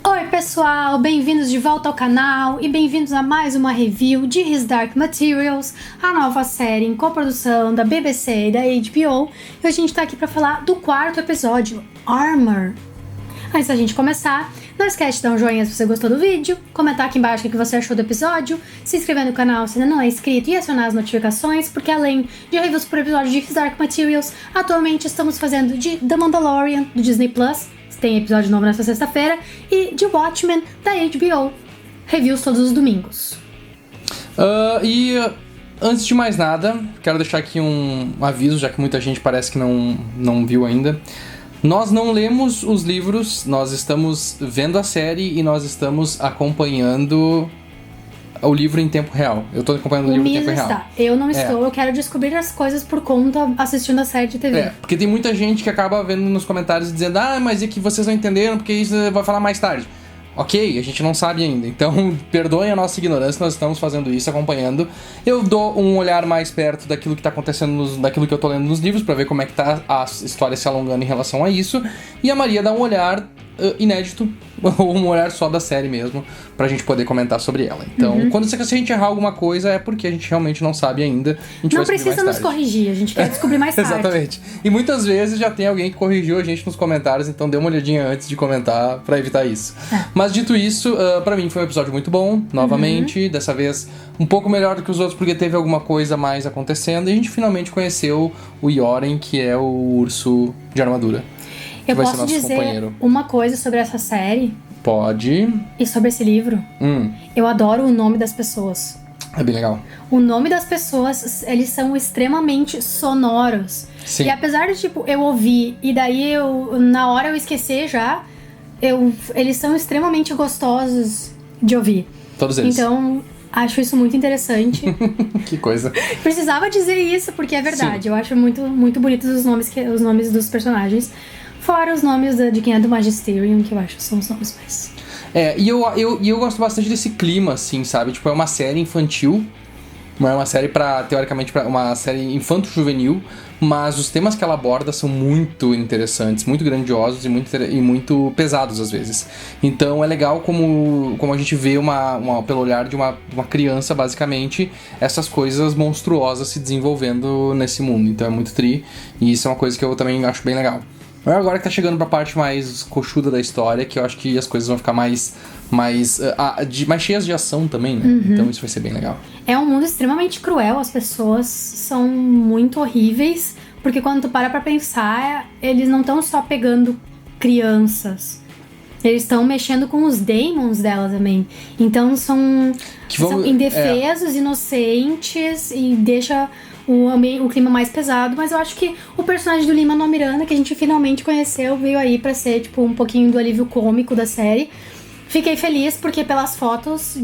Oi pessoal, bem-vindos de volta ao canal e bem-vindos a mais uma review de His Dark Materials, a nova série em coprodução da BBC e da HBO. E a gente tá aqui pra falar do quarto episódio, Armor. Antes da gente começar, não esquece de dar um joinha se você gostou do vídeo, comentar aqui embaixo o que você achou do episódio, se inscrever no canal se ainda não é inscrito e acionar as notificações, porque além de reviews por episódio de His Dark Materials, atualmente estamos fazendo de The Mandalorian, do Disney Plus, tem episódio novo nessa sexta-feira, e de Watchmen, da HBO. Reviews todos os domingos. Antes de mais nada, quero deixar aqui um aviso, já que muita gente parece que não viu ainda. Nós não lemos os livros, nós estamos vendo a série e nós estamos acompanhando o livro em tempo real. Eu tô acompanhando o livro em tempo real. Eu não estou, eu quero descobrir as coisas por conta assistindo a série de TV. Porque tem muita gente que acaba vendo nos comentários dizendo mas é que vocês não entenderam porque isso vai falar mais tarde. Ok, a gente não sabe ainda, então perdoem a nossa ignorância, nós estamos fazendo isso, acompanhando. Eu dou um olhar mais perto daquilo que tá acontecendo, daquilo que eu tô lendo nos livros, pra ver como é que tá a história se alongando em relação a isso. E a Maria dá um olhar inédito, ou um olhar só da série mesmo, pra gente poder comentar sobre ela. Então, se a gente errar alguma coisa, é porque a gente realmente não sabe ainda. A gente não precisa nos corrigir, a gente quer descobrir mais tarde. Exatamente. E muitas vezes já tem alguém que corrigiu a gente nos comentários, então dê uma olhadinha antes de comentar pra evitar isso. Mas dito isso, pra mim foi um episódio muito bom, novamente, dessa vez um pouco melhor do que os outros, porque teve alguma coisa mais acontecendo, e a gente finalmente conheceu o Yoren, que é o urso de armadura. Eu posso dizer uma coisa sobre essa série? Pode. E sobre esse livro? Eu adoro o nome das pessoas. É bem legal. O nome das pessoas, eles são extremamente sonoros. Sim. E apesar de, eu ouvir, e daí na hora eu esquecer já, eles são extremamente gostosos de ouvir. Todos eles. Então, acho isso muito interessante. Que coisa. Precisava dizer isso, porque é verdade. Sim. Eu acho muito, muito bonitos os nomes dos personagens. Fora os nomes de quem é do Magisterium, que eu acho que são os nomes mais... E eu gosto bastante desse clima, assim, sabe? Tipo, é uma série infantil, não é uma série teoricamente, uma série infanto-juvenil, mas os temas que ela aborda são muito interessantes, muito grandiosos e muito pesados, às vezes. Então é legal como a gente vê pelo olhar de uma criança, basicamente, essas coisas monstruosas se desenvolvendo nesse mundo. Então é muito tri, e isso é uma coisa que eu também acho bem legal. Agora que tá chegando pra parte mais coxuda da história, que eu acho que as coisas vão ficar mais cheias de ação também, né? Então isso vai ser bem legal. É um mundo extremamente cruel, as pessoas são muito horríveis, porque quando tu para pra pensar, eles não estão só pegando crianças, eles estão mexendo com os demons dela também. Então são indefesos, inocentes, e deixa o clima mais pesado, mas eu acho que o personagem do Lin-Manuel Miranda, que a gente finalmente conheceu, veio aí pra ser, um pouquinho do alívio cômico da série. Fiquei feliz porque pelas fotos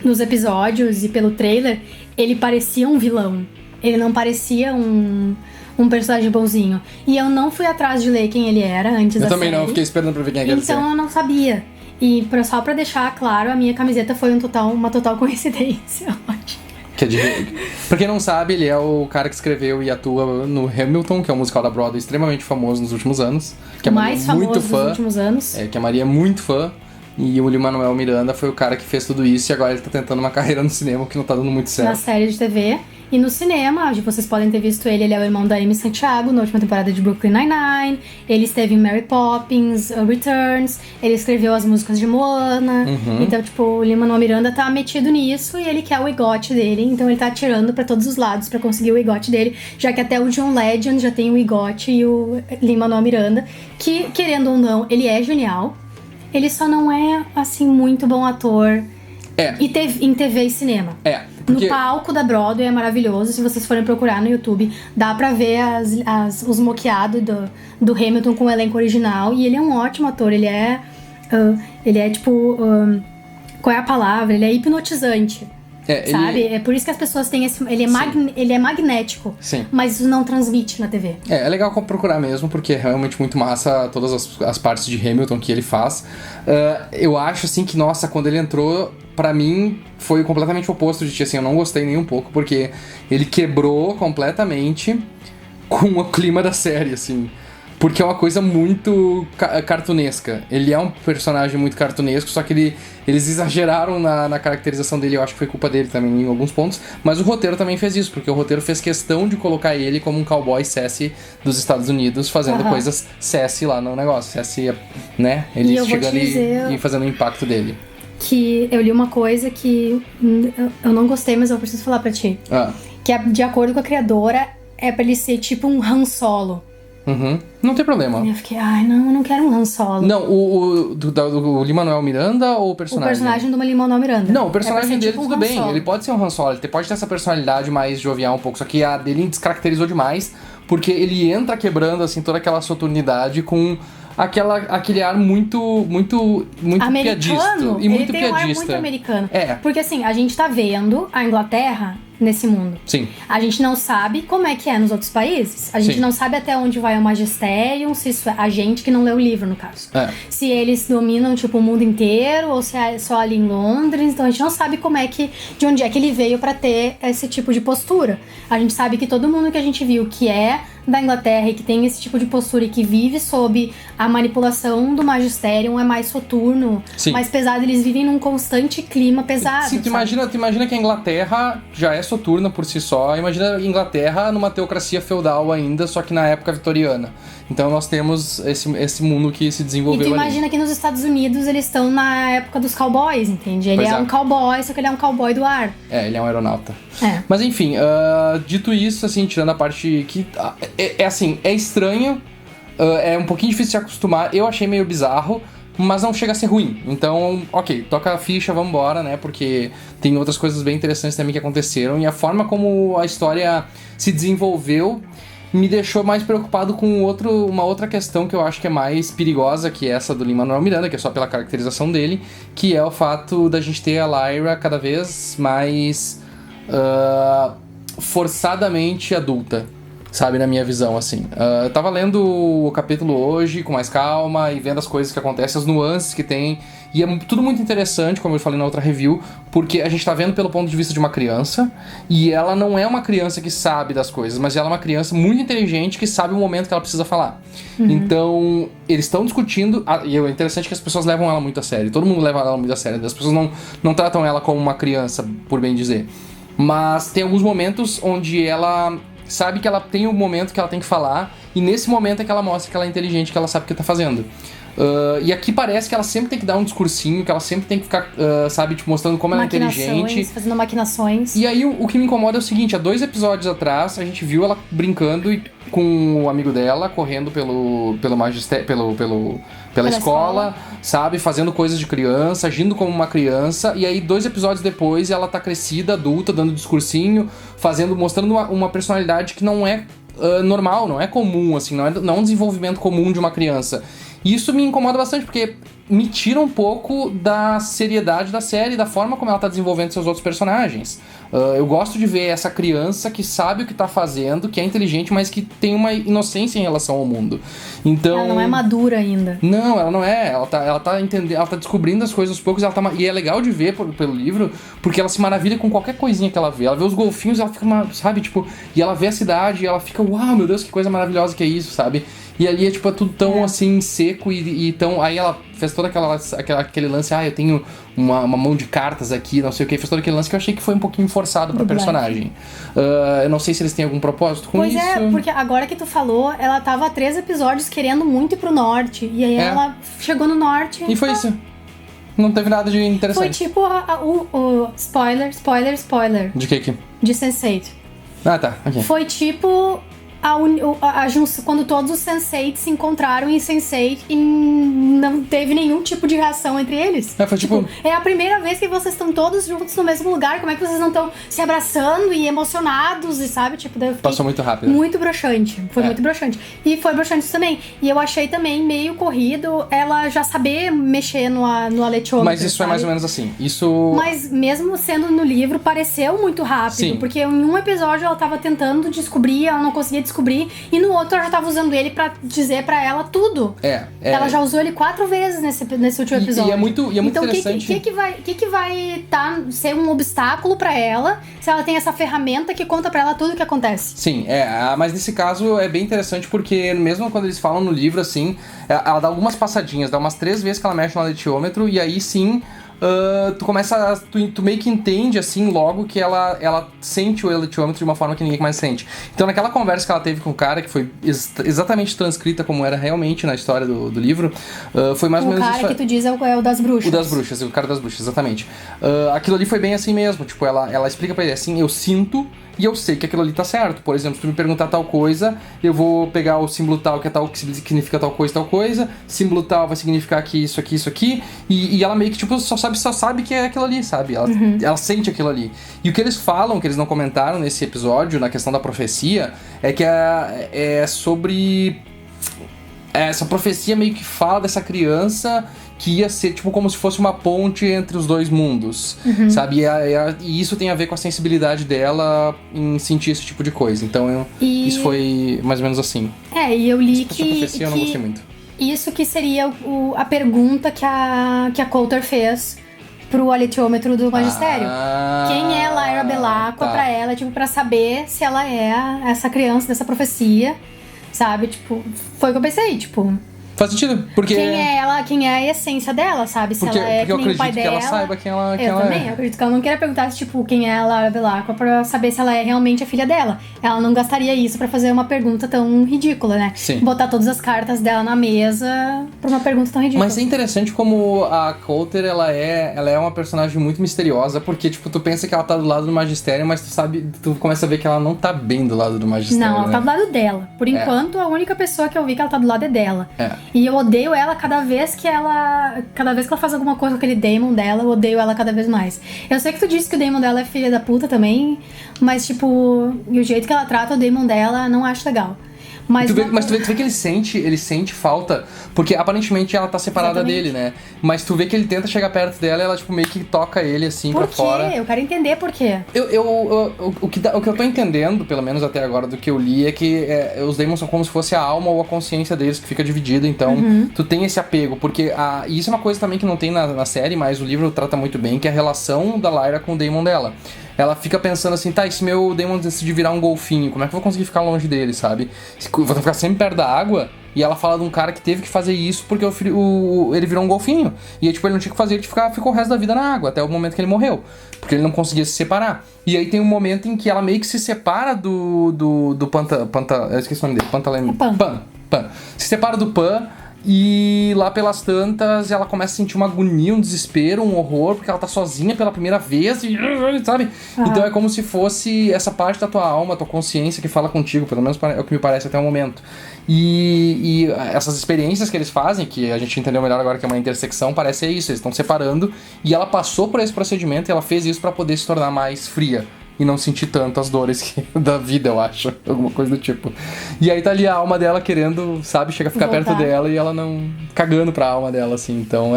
nos episódios e pelo trailer, ele parecia um vilão. Ele não parecia um personagem bonzinho. E eu não fui atrás de ler quem ele era antes da série. Eu também não, fiquei esperando pra ver quem era. Então eu não sabia. E só pra deixar claro, a minha camiseta foi uma total coincidência, ótimo. Pra quem não sabe, ele é o cara que escreveu e atua no Hamilton, que é um musical da Broadway extremamente famoso nos últimos anos. Que o mais famoso dos últimos anos. Que a Maria é muito fã. E o Lin-Manuel Miranda foi o cara que fez tudo isso, e agora ele tá tentando uma carreira no cinema que não tá dando muito certo. Na série de TV. E no cinema, vocês podem ter visto ele é o irmão da Amy Santiago na última temporada de Brooklyn Nine-Nine. Ele esteve em Mary Poppins Returns. Ele escreveu as músicas de Moana. Então, o Lin-Manuel Miranda tá metido nisso e ele quer o igote dele. Então ele tá atirando pra todos os lados pra conseguir o igote dele, já que até o John Legend já tem o igote e o Lin-Manuel Miranda, que, querendo ou não, ele é genial. Ele só não é, assim, muito bom ator em TV e cinema. No palco da Broadway é maravilhoso. Se vocês forem procurar no YouTube, dá pra ver os moqueados do Hamilton com o elenco original. E ele é um ótimo ator. Ele é qual é a palavra? Ele é hipnotizante. Sabe? É por isso que as pessoas têm esse... Ele é magnético. Sim. Mas não transmite na TV. É legal procurar mesmo, porque é realmente muito massa todas as partes de Hamilton que ele faz. Eu acho, assim, que, nossa, quando ele entrou, pra mim, foi completamente o oposto de ti. Assim, eu não gostei nem um pouco, porque ele quebrou completamente com o clima da série, assim. Porque é uma coisa muito cartunesca. Ele é um personagem muito cartunesco, só que eles exageraram na caracterização dele. Eu acho que foi culpa dele também em alguns pontos. Mas o roteiro também fez isso, porque o roteiro fez questão de colocar ele como um cowboy sassy dos Estados Unidos, fazendo coisas sassy lá no negócio. Sassy, né? Ele chega ali e fazendo o impacto dele. Que eu li uma coisa que eu não gostei, mas eu preciso falar pra ti. Que é, de acordo com a criadora, é pra ele ser tipo um Han Solo. Não tem problema. E eu fiquei, não, eu não quero um Han Solo. Não, o Lin-Manuel Miranda ou o personagem? O personagem do Lin-Manuel Miranda. Não, o personagem dele, tipo tudo bem. Solo. Ele pode ser um Han Solo, ele pode ter essa personalidade mais jovial um pouco. Só que a dele descaracterizou demais, porque ele entra quebrando, assim, toda aquela soturnidade com aquele ar muito piadista. E muito ele tem um ar muito americano. É. Porque assim, a gente tá vendo a Inglaterra nesse mundo. Sim. A gente não sabe como é que é nos outros países. A gente não sabe até onde vai o magistério, se isso é a gente que não lê o livro, no caso. Se eles dominam, tipo, o mundo inteiro, ou se é só ali em Londres. Então a gente não sabe de onde é que ele veio pra ter esse tipo de postura. A gente sabe que todo mundo que a gente viu que é da Inglaterra e que tem esse tipo de postura e que vive sob a manipulação do magistério é mais soturno, mais pesado. Eles vivem num constante clima pesado. Sim, tu imagina que a Inglaterra já é soturna por si só. Imagina a Inglaterra numa teocracia feudal ainda, só que na época vitoriana. Então nós temos esse mundo que se desenvolveu ali. E tu imagina que nos Estados Unidos eles estão na época dos cowboys, entende? Ele é um cowboy, só que ele é um cowboy do ar. Ele é um aeronauta. Mas enfim, dito isso, assim, tirando a parte que... assim, é estranho, é um pouquinho difícil de se acostumar. Eu achei meio bizarro, mas não chega a ser ruim. Então, ok, toca a ficha, vambora, né? Porque tem outras coisas bem interessantes também que aconteceram. E a forma como a história se desenvolveu me deixou mais preocupado com uma outra questão que eu acho que é mais perigosa, que é essa do Lin-Manuel Miranda, que é só pela caracterização dele, que é o fato da gente ter a Lyra cada vez mais forçadamente adulta, sabe, na minha visão, assim. Eu tava lendo o capítulo hoje com mais calma e vendo as coisas que acontecem, as nuances que tem, e é tudo muito interessante, como eu falei na outra review, porque a gente tá vendo pelo ponto de vista de uma criança, e ela não é uma criança que sabe das coisas, mas ela é uma criança muito inteligente que sabe o momento que ela precisa falar. Então, eles estão discutindo, e é interessante que as pessoas levam ela muito a sério, todo mundo leva ela muito a sério, as pessoas não tratam ela como uma criança, por bem dizer. Mas tem alguns momentos onde ela sabe que ela tem um momento que ela tem que falar, e nesse momento é que ela mostra que ela é inteligente, que ela sabe o que tá fazendo. E aqui parece que ela sempre tem que dar um discursinho, que ela sempre tem que ficar, sabe, tipo, mostrando como ela é inteligente. Fazendo maquinações. E aí o que me incomoda é o seguinte, há 2 episódios atrás, a gente viu ela brincando com o amigo dela, correndo pela escola, sabe, fazendo coisas de criança, agindo como uma criança, e aí 2 episódios depois ela tá crescida, adulta, dando discursinho, mostrando uma personalidade que não é normal, não é comum, assim, não é um desenvolvimento comum de uma criança. E isso me incomoda bastante, porque me tira um pouco da seriedade da série, da forma como ela tá desenvolvendo seus outros personagens. Eu gosto de ver essa criança que sabe o que tá fazendo, que é inteligente, mas que tem uma inocência em relação ao mundo. Então, ela não é madura ainda. Não, ela não é. Ela tá entendendo, ela tá descobrindo as coisas aos poucos, e é legal de ver pelo livro, porque ela se maravilha com qualquer coisinha que ela vê. Ela vê os golfinhos, ela fica, sabe, tipo, e ela vê a cidade e ela fica, uau, meu Deus, que coisa maravilhosa que é isso, sabe? E ali é tipo, tudo tão assim, seco e tão... Aí ela fez todo aquele lance, eu tenho uma mão de cartas aqui, não sei o que, fez todo aquele lance que eu achei que foi um pouquinho forçado pra personagem. Eu não sei se eles têm algum propósito com isso. Pois é, porque agora que tu falou, ela tava há 3 episódios querendo muito ir pro norte, e aí ela chegou no norte... E foi isso. Não teve nada de interessante. Foi tipo o spoiler. De que? De Sense8. Ah, tá, ok. Foi tipo... a junção, quando todos os Sense8 se encontraram em Sense8 e não teve nenhum tipo de reação entre eles. Foi tipo... É a primeira vez que vocês estão todos juntos no mesmo lugar. Como é que vocês não estão se abraçando e emocionados, e sabe? Tipo, daí eu fiquei passou muito rápido. Muito broxante. Foi muito broxante. E foi broxante isso também. E eu achei também meio corrido ela já saber mexer no aletiômetro. Mas isso, sabe? É mais ou menos assim. Isso... Mas mesmo sendo no livro, pareceu muito rápido. Sim. Porque em um episódio ela tava tentando descobrir, ela não conseguia descobrir descobrir. E no outro, ela já tava usando ele pra dizer pra ela tudo. Ela já usou ele 4 vezes nesse último episódio. E é muito então, interessante. O que vai ser um obstáculo pra ela se ela tem essa ferramenta que conta pra ela tudo o que acontece? Sim, mas nesse caso é bem interessante porque mesmo quando eles falam no livro, assim, ela dá algumas passadinhas, dá umas 3 vezes que ela mexe no aletiômetro e aí sim... tu meio que entende assim logo que ela sente o aletiômetro de uma forma que ninguém mais sente. Então naquela conversa que ela teve com o cara, que foi exatamente transcrita como era realmente na história do livro, foi mais ou menos isso. O cara que tu diz é o das bruxas. O das bruxas, o cara das bruxas, exatamente. Aquilo ali foi bem assim mesmo, tipo, ela explica pra ele assim, eu sinto e eu sei que aquilo ali tá certo. Por exemplo, se tu me perguntar tal coisa, eu vou pegar o símbolo tal, que é tal, que significa tal coisa, símbolo tal vai significar que isso aqui, e ela meio que, tipo, só sabe que é aquilo ali, sabe? Ela sente aquilo ali. E o que eles falam, que eles não comentaram nesse episódio, na questão da profecia, é que é sobre... Essa profecia meio que fala dessa criança que ia ser, tipo, como se fosse uma ponte entre os dois mundos, sabe? E isso tem a ver com a sensibilidade dela em sentir esse tipo de coisa. Então, isso foi mais ou menos assim. E eu li que... profecia eu não gostei muito. Isso que seria a pergunta que a Coulter fez pro aletiômetro do magistério. Quem é Lyra Belacqua pra ela, tipo, pra saber se ela é essa criança dessa profecia, sabe? Tipo, foi o que eu pensei, tipo... Faz sentido, porque... Quem é a essência dela, sabe? Se ela é que nem o pai dela... eu acredito que ela saiba quem ela eu também, eu acredito que ela não queira perguntar, tipo, quem é a Lyra Belacqua pra saber se ela é realmente a filha dela. Ela não gastaria isso pra fazer uma pergunta tão ridícula, né? Sim. Botar todas as cartas dela na mesa pra uma pergunta tão ridícula. Mas é interessante como a Coulter, ela é uma personagem muito misteriosa, porque, tipo, tu pensa que ela tá do lado do magistério, mas tu começa a ver que ela não tá bem do lado do magistério. Não, ela tá do lado dela. Por enquanto, a única pessoa que eu vi que ela tá do lado é dela. E eu odeio ela cada vez que ela faz alguma coisa com aquele Daemon dela, eu odeio ela cada vez mais. Eu sei que tu disse que o Daemon dela é filha da puta também, mas, tipo, e o jeito que ela trata o Daemon dela, não acho legal. Mas tu vê que ele sente falta, porque aparentemente ela tá separada dele, né? Mas tu vê que ele tenta chegar perto dela e ela, tipo, meio que toca ele assim pra fora. Por quê? Eu quero entender por quê. O que eu tô entendendo, pelo menos até agora, do que eu li, é que os Daemons são como se fosse a alma ou a consciência deles que fica dividida, então tu tem esse apego, porque e isso é uma coisa também que não tem na série, mas o livro trata muito bem, que é a relação da Lyra com o Daemon dela. Ela fica pensando assim, tá, e se meu Daemon decidir virar um golfinho, como é que eu vou conseguir ficar longe dele, sabe? Eu vou ficar sempre perto da água. E ela fala de um cara que teve que fazer isso porque ele virou um golfinho. E aí, tipo, ele não tinha que fazer, ele ficou o resto da vida na água, até o momento que ele morreu. Porque ele não conseguia se separar. E aí tem um momento em que ela meio que se separa do eu esqueci o nome dele, Pan. Se separa do Pan. E lá pelas tantas, ela começa a sentir uma agonia, um desespero, um horror, porque ela tá sozinha pela primeira vez, sabe? Então é como se fosse essa parte da tua alma, tua consciência que fala contigo, pelo menos é o que me parece até o momento. E essas experiências que eles fazem, que a gente entendeu melhor agora que é uma intersecção, parece isso, eles estão separando, e ela passou por esse procedimento e ela fez isso pra poder se tornar mais fria. E não sentir tanto as dores da vida, eu acho. Alguma coisa do tipo. E aí tá ali a alma dela querendo, sabe, chega a ficar perto dela e ela não... cagando pra alma dela, assim. Então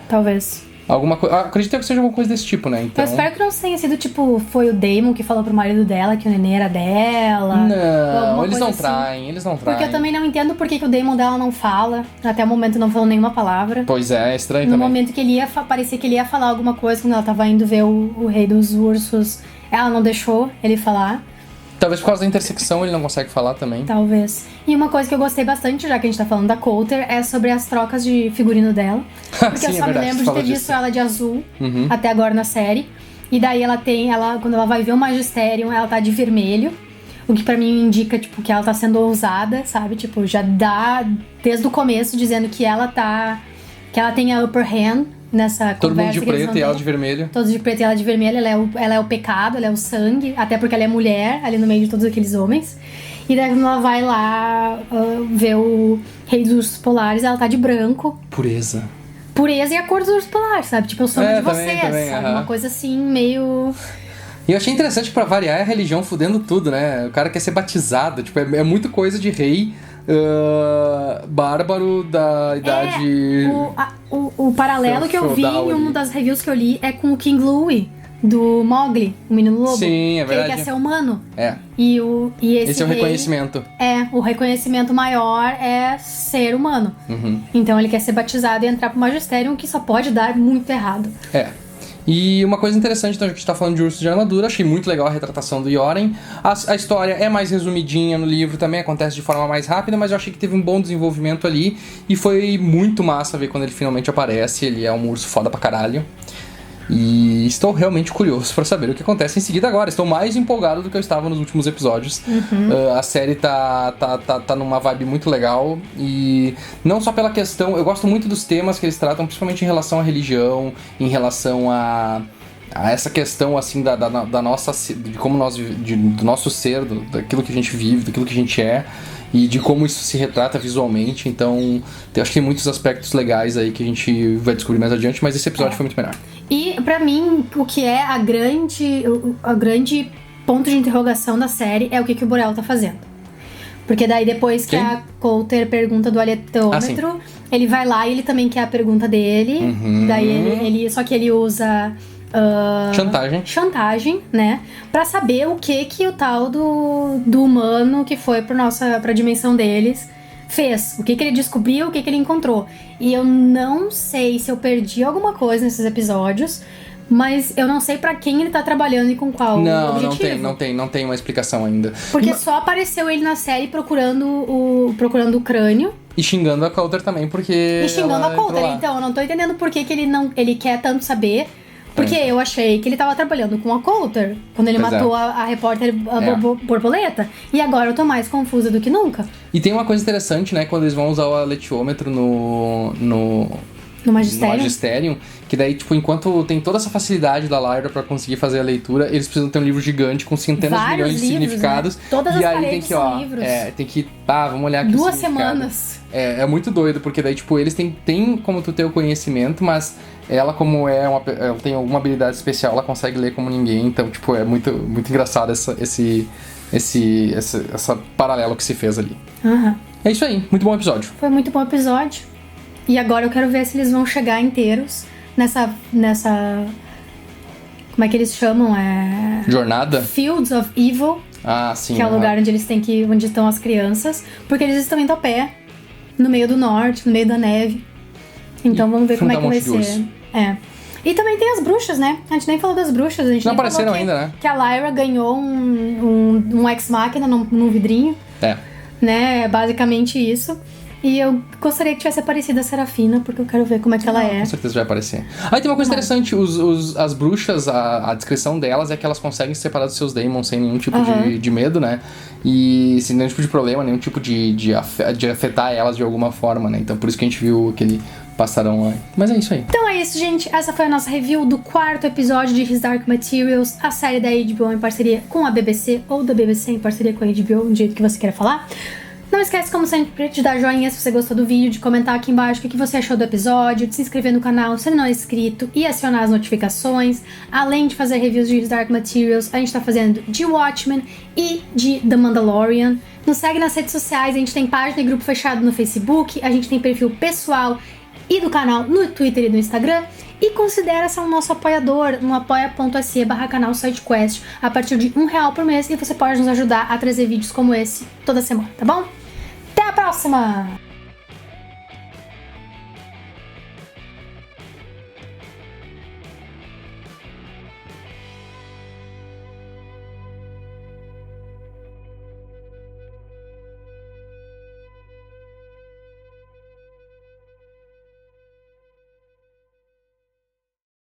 talvez. Alguma coisa... Acredito que seja alguma coisa desse tipo, né? Então... Eu espero que não tenha sido, tipo, foi o Daemon que falou pro marido dela que o neném era dela. Não, eles não traem, eles não traem. Porque eu também não entendo por que o Daemon dela não fala. Até o momento não falou nenhuma palavra. Pois é estranho no também. No momento que ele parecia que ele ia falar alguma coisa quando ela tava indo ver o Rei dos Ursos. Ela não deixou ele falar. Talvez por causa da intersecção ele não consegue falar também. Talvez. E uma coisa que eu gostei bastante, já que a gente tá falando da Coulter, é sobre as trocas de figurino dela. Porque Sim, eu só me lembro de ter visto ela de azul até agora na série. E daí quando ela vai ver o Magistério, ela tá de vermelho. O que pra mim indica, tipo, que ela tá sendo ousada, sabe? Tipo, já dá desde o começo dizendo que ela tem a upper hand nessa todo conversa. Todo mundo de preto e ela de vermelho. Todos de preto e ela de vermelho. Ela é o pecado, ela é o sangue. Até porque ela é mulher, ali no meio de todos aqueles homens. E daí quando ela vai lá ver o Rei dos Ursos Polares, ela tá de branco. Pureza e a cor dos ursos polares, sabe? Tipo, eu sou de vocês, sabe? Uma coisa assim, meio... E eu achei interessante que pra variar é a religião fudendo tudo, né? O cara quer ser batizado. Tipo, é muito coisa de rei... bárbaro da idade... O paralelo que eu vi em uma das reviews que eu li é com o King Louis, do Mowgli, o menino lobo. Sim, é que ele verdade. quer ser humano. É. E esse Esse é o rei- reconhecimento. O reconhecimento maior é ser humano. Uhum. Então ele quer ser batizado e entrar pro magistério, o que só pode dar muito errado. É. E uma coisa interessante, então, a gente tá falando de Urso de Armadura, achei muito legal a retratação do Yoren. A história é mais resumidinha no livro também, acontece de forma mais rápida, mas eu achei que teve um bom desenvolvimento ali. E foi muito massa ver quando ele finalmente aparece, ele é um urso foda pra caralho. E estou realmente curioso pra saber o que acontece em seguida agora. Estou mais empolgado do que eu estava nos últimos episódios. A série tá numa vibe muito legal. E não só pela questão... Eu gosto muito dos temas que eles tratam, principalmente em relação à religião, em relação a essa questão, assim, da nossa... De como nós... do nosso ser, daquilo que a gente vive, daquilo que a gente é. E de como isso se retrata visualmente. Então, eu acho que tem muitos aspectos legais aí que a gente vai descobrir mais adiante. Mas esse episódio foi muito melhor. E pra mim, o que é a grande ponto de interrogação da série é o que o Borel tá fazendo. Porque daí depois que Quem? a Coulter pergunta do aletômetro, ele vai lá e ele também quer a pergunta dele. Daí ele só que ele usa chantagem, né? Pra saber o que o tal do humano que foi pra dimensão deles fez. O que ele descobriu, o que ele encontrou. E eu não sei se eu perdi alguma coisa nesses episódios, mas eu não sei pra quem ele tá trabalhando e com qual objetivo. Não tem uma explicação ainda. Porque só apareceu ele na série procurando o crânio. E xingando a Coulter também, porque E xingando ela a Coulter. entrou lá. Então, eu não tô entendendo por que ele quer tanto saber. Porque eu achei que ele tava trabalhando com a Coulter quando ele Pois matou a repórter borboleta. E agora eu tô mais confusa do que nunca. E tem uma coisa interessante, né? Quando eles vão usar o aletiômetro no Magisterium, que daí, tipo, enquanto tem toda essa facilidade da Lyra pra conseguir fazer a leitura, eles precisam ter um livro gigante com centenas de Vários milhões de livros, significados. né? Todas e as aí tem paredes que, são livros. tem que, vamos olhar aqui o 2 significado. semanas. É muito doido, porque daí, tipo, eles têm como tu ter o conhecimento, mas ela, como ela tem alguma habilidade especial, ela consegue ler como ninguém, então, tipo, é muito, muito engraçado esse paralelo que se fez ali. É isso aí, muito bom episódio. Foi muito bom episódio. E agora eu quero ver se eles vão chegar inteiros nessa como é que eles chamam? Jornada? Fields of Evil, Ah, sim. que é o lugar onde onde estão as crianças, porque eles estão em Topé, no meio do norte, no meio da neve. Então vamos ver como é que vai ser. E também tem as bruxas, né? A gente nem falou das bruxas, a gente Não nem falou apareceram ainda, né? Que a Lyra ganhou um ex-máquina num vidrinho, né? Basicamente isso. E eu gostaria que tivesse aparecido a Serafina, porque eu quero ver como é que ela é. Com certeza vai aparecer. Aí tem uma coisa interessante, as bruxas, a descrição delas é que elas conseguem se separar dos seus daemons sem nenhum tipo de medo, né? E sem nenhum tipo de problema, nenhum tipo de afetar elas de alguma forma, né? Então por isso que a gente viu aquele passarão lá. Mas é isso aí. Então é isso, gente. Essa foi a nossa review do 4º episódio de His Dark Materials, a série da HBO em parceria com a BBC, ou da BBC em parceria com a HBO, do jeito que você queira falar. Não esquece, como sempre, de dar joinha se você gostou do vídeo, de comentar aqui embaixo o que você achou do episódio, de se inscrever no canal se não é inscrito e acionar as notificações. Além de fazer reviews de His Dark Materials, a gente tá fazendo de Watchmen e de The Mandalorian. Nos segue nas redes sociais, a gente tem página e grupo fechado no Facebook, a gente tem perfil pessoal e do canal no Twitter e no Instagram. E considera ser um nosso apoiador no apoia.se/canal SideQuest a partir de R$1 por mês, e você pode nos ajudar a trazer vídeos como esse toda semana, tá bom? Até a próxima!